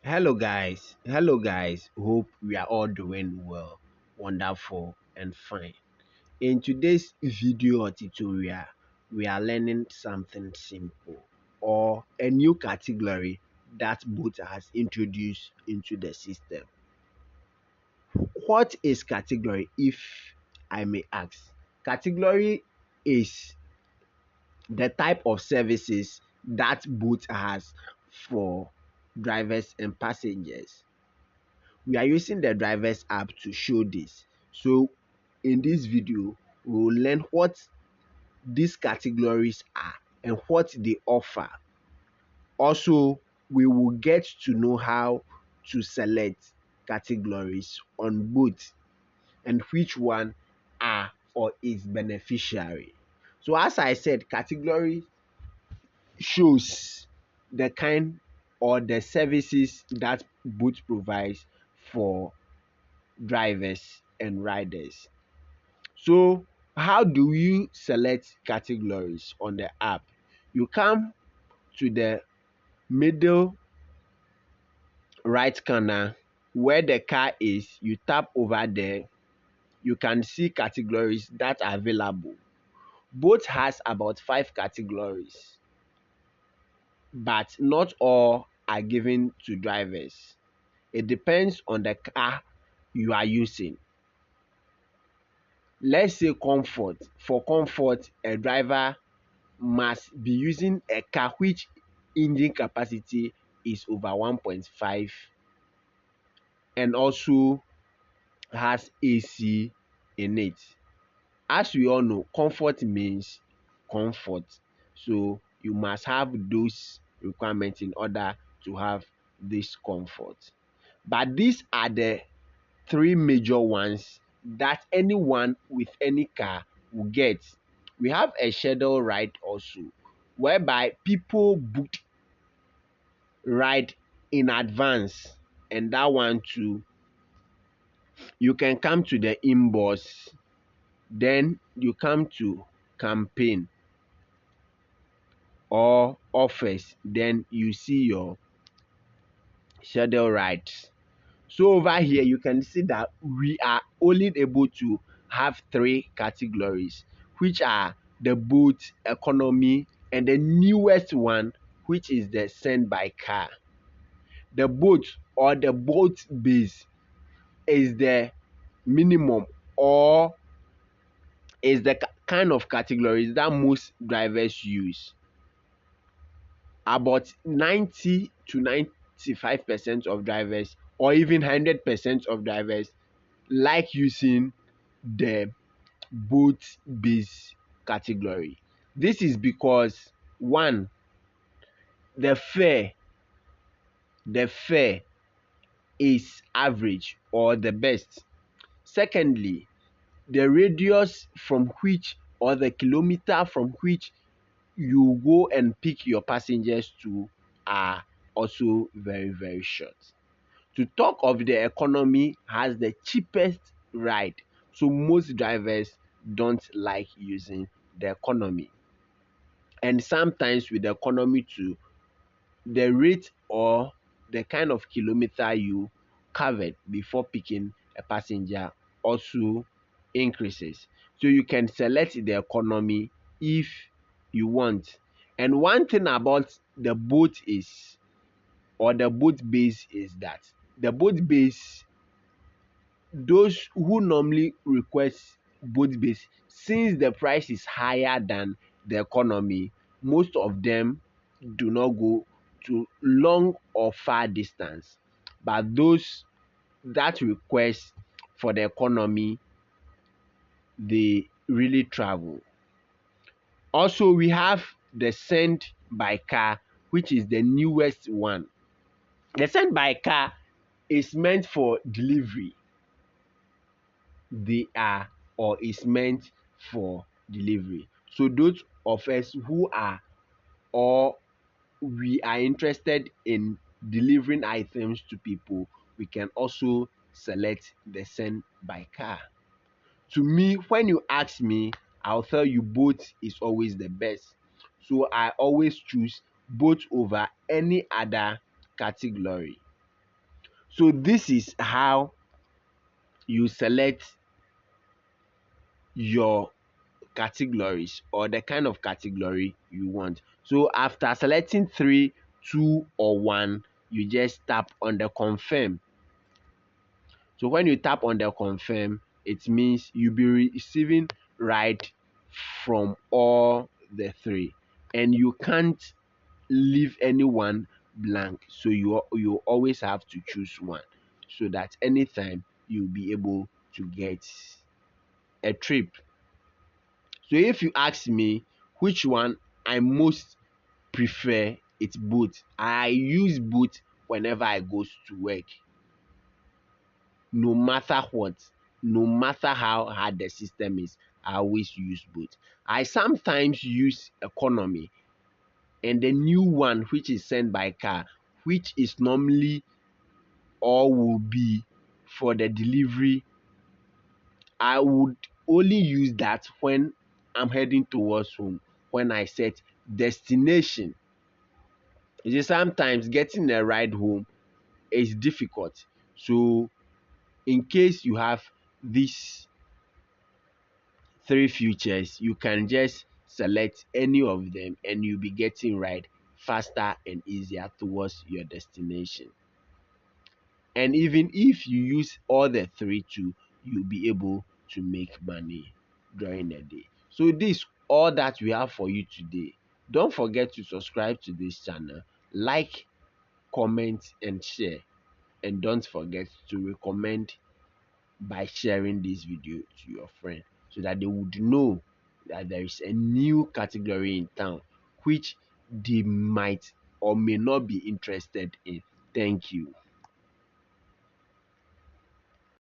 Hello guys, hope we are all doing well, wonderful and fine. In today's video or tutorial, we are learning something simple or a new category that boot has introduced into the system. What is category, if I may ask? Category is the type of services that boot has for drivers and passengers. We are using the drivers app to show this. So in this video, we will learn what these categories are and what they offer. Also, we will get to know how to select categories on both and which one are or is beneficiary. So as I said, category shows the kind or the services that both provides for drivers and riders. So how do you select categories on the app? You come to the middle right corner where the car is, you tap over there, you can see categories that are available. Both has about 5 categories, but not all are given to drivers. It depends on the car you are using. Let's say comfort. For comfort, a driver must be using a car which engine capacity is over 1.5 and also has AC in it. As we all know, comfort means comfort. So you must have those requirements in order to have this comfort. But these are the three major ones that anyone with any car will get. We have a schedule ride also, whereby people book ride in advance, and that one too, you can come to the inbox, then you come to campaign or offers, then you see your schedule rides. So over here, you can see that we are only able to have 3 categories, which are the boat, economy, and the newest one, which is the send by car. The boat or the boat base is the minimum or is the kind of categories that most drivers use. About 90 to 95% of drivers, or even 100% of drivers, like using the boat base category. This is because one, the fare the fare is average or the best. Secondly, the radius from which or the kilometer from which you go and pick your passengers to are also very short. To talk of the economy, has the cheapest ride. So most drivers don't like using the economy. And sometimes with the economy too, the rate or the kind of kilometer you covered before picking a passenger also increases. So you can select the economy if you want. And one thing about the boat is, or the boat base is that the boat base, those who normally request boat base, since the price is higher than the economy, most of them do not go to long or far distance. But those that request for the economy, they really travel. Also, we have the send by car, which is the newest one. The send by car is meant for delivery. They are or is meant for delivery. So those of us who are or we are interested in delivering items to people, we can also select the send by car. To me, when you ask me, I'll tell you both is always the best. So I always choose both over any other category. So this is how you select your categories or the kind of category you want. So after selecting three, two, or one, you just tap on the confirm. So when you tap on the confirm, it means you'll be receiving right from all the three, and you can't leave anyone blank. So you always have to choose one, so that anytime you'll be able to get a trip. So if you ask me which one I most prefer, it's both. I use both whenever I go to work, no matter what, no matter how hard the system is. I always use both. I sometimes use economy and the new one which is sent by car, which is normally or will be for the delivery. I would only use that when I'm heading towards home, when I set destination. You see, sometimes getting a ride home is difficult. So in case you have these three features, you can just select any of them and you'll be getting ride faster and easier towards your destination. And even if you use all the three too, you'll be able to make money during the day. So this all that we have for you today. Don't forget to subscribe to this channel, like, comment, and share. And don't forget to recommend by sharing this video to your friend, so that they would know that there is a new category in town which they might or may not be interested in. Thank you.